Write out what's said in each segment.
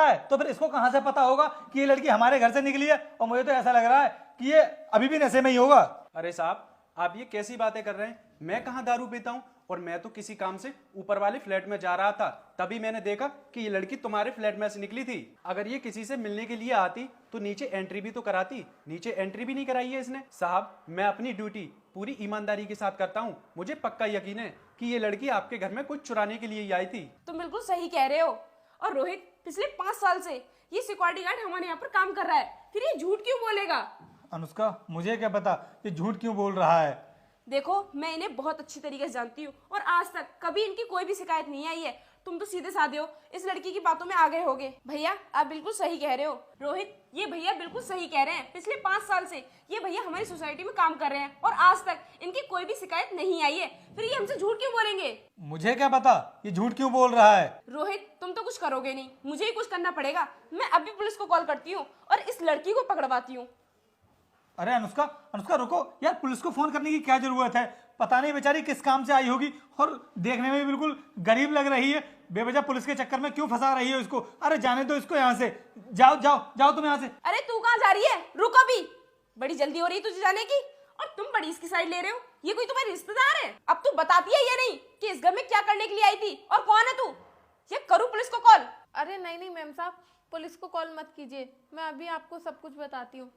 है तो फिर इसको कहां से पता होगा कि ये लड़की हमारे घर से निकली है? और मुझे तो ऐसा लग रहा है कि ये अभी भी नशे में ही होगा। अरे साहब, आप ये कैसी बातें कर रहे हैं? मैं कहाँ दारू पीता हूँ? और मैं तो किसी काम से ऊपर वाले फ्लैट में जा रहा था, तभी मैंने देखा कि ये लड़की तुम्हारे फ्लैट में से निकली थी। अगर ये किसी से मिलने के लिए आती तो नीचे एंट्री भी तो कराती। नीचे एंट्री भी नहीं कराई है इसने। साहब, मैं अपनी ड्यूटी पूरी ईमानदारी के साथ करता हूँ। मुझे पक्का यकीन है कि ये लड़की आपके घर में कुछ चुराने के लिए ही आई थी। तुम बिल्कुल सही कह रहे हो। और रोहित, पिछले 5 साल से ये सिक्योरिटी गार्ड हमारे यहाँ पर काम कर रहा है, फिर ये झूठ क्यों बोलेगा? अनुष्का, मुझे क्या पता ये झूठ क्यों बोल रहा है। देखो, मैं इन्हें बहुत अच्छी तरीके से जानती हूँ और आज तक कभी इनकी कोई भी शिकायत नहीं आई है। तुम तो सीधे साधे हो, इस लड़की की बातों में आ गए होगे। भैया, आप बिल्कुल सही कह रहे हो। रोहित, ये भैया बिल्कुल सही कह रहे हैं। पिछले 5 साल से ये भैया हमारी सोसाइटी में काम कर रहे हैं और आज तक इनकी कोई भी शिकायत नहीं आई है, फिर ये हमसे झूठ क्यों बोलेंगे? मुझे क्या पता ये झूठ क्यों बोल रहा है। रोहित, तुम तो कुछ करोगे नहीं, मुझे ही कुछ करना पड़ेगा। मैं अभी पुलिस को कॉल करती हूँ और इस लड़की को पकड़वाती हूँ। अरे अनुष्का, अनुष्का रुको यार, पुलिस को फोन करने की क्या जरूरत है? पता नहीं बेचारी किस काम से आई होगी और देखने में भी बिल्कुल गरीब लग रही है। बेवजह पुलिस के चक्कर में क्यों फंसा रही है इसको? अरे जाने दो इसको यहाँ से। जाओ जाओ जाओ तुम यहाँ से। अरे तू कहाँ जा रही है? रुक अभी, बड़ी जल्दी हो रही है तुझे जाने की और तुम बड़ी इसकी साइड ले रहे हो। ये कोई तुम्हारी रिश्तेदार है? अब तू बताती है या नहीं कि इस घर में क्या करने के लिए आई थी और कौन है तू? ये करूँ पुलिस को कॉल? अरे नहीं मैम साहब, पुलिस को कॉल मत कीजिए, मैं अभी आपको सब कुछ बताती हूँ।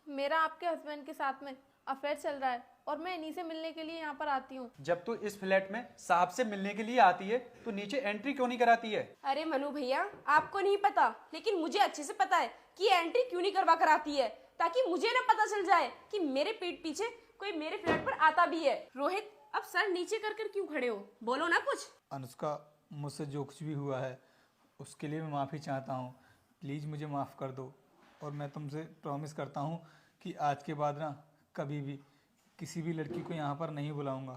मेरा आपके हस्बैंड के साथ में अफेयर चल रहा है और मैं इन्हीं से मिलने के लिए यहाँ पर आती हूँ। जब तू इस फ्लैट में साहब से मिलने के लिए आती है तो नीचे एंट्री क्यों नहीं कराती है? अरे मनु भैया, आपको नहीं पता, लेकिन मुझे अच्छे से पता है कि एंट्री क्यों नहीं करवा कर आती है, ताकि मुझे ना पता चल जाए कि मेरे पीठ पीछे कोई मेरे फ्लैट पर आता भी है। रोहित, अब सर नीचे कर कर क्यों खड़े हो? बोलो ना कुछ। अनुष्का, मुझसे जो कुछ भी हुआ है उसके लिए मैं माफ़ी चाहता हूँ। प्लीज़ मुझे माफ़ कर दो और मैं तुमसे प्रॉमिस करता हूँ कि आज के बाद ना कभी भी किसी भी लड़की को यहाँ पर नहीं बुलाऊंगा।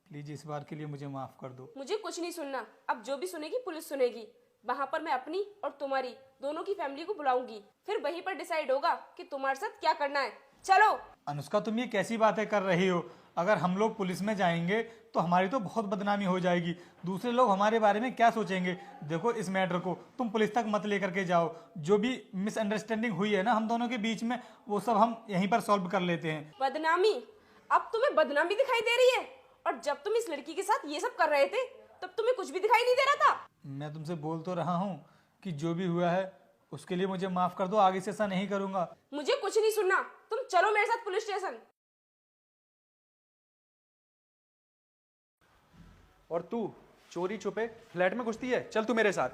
प्लीज़ इस बार के लिए मुझे माफ़ कर दो। मुझे कुछ नहीं सुनना, अब जो भी सुनेगी पुलिस सुनेगी। वहाँ पर मैं अपनी और तुम्हारी दोनों की फैमिली को बुलाऊंगी, फिर वहीं पर डिसाइड होगा कि तुम्हारे साथ क्या करना है। चलो। अनुष्का, तुम ये कैसी बातें कर रही हो? अगर हम लोग पुलिस में जाएंगे तो हमारी तो बहुत बदनामी हो जाएगी। दूसरे लोग हमारे बारे में क्या सोचेंगे? देखो, इस मैटर को तुम पुलिस तक मत लेकर के जाओ। जो भी मिसअंडरस्टैंडिंग हुई है ना हम दोनों के बीच में, वो सब हम यहीं पर सॉल्व कर लेते हैं। बदनामी? अब तुम्हें बदनामी दिखाई दे रही है? और जब तुम इस लड़की के साथ ये सब कर रहे थे तब तुम्हें कुछ भी दिखाई नहीं दे रहा था? मैं तुमसे बोल तो रहा हूँ कि जो भी हुआ है उसके लिए मुझे माफ कर दो, आगे से ऐसा नहीं करूंगा। मुझे कुछ नहीं सुनना, तुम चलो मेरे साथ पुलिस स्टेशन। और तू चोरी छुपे फ्लैट में घुसती है? चल तू मेरे साथ।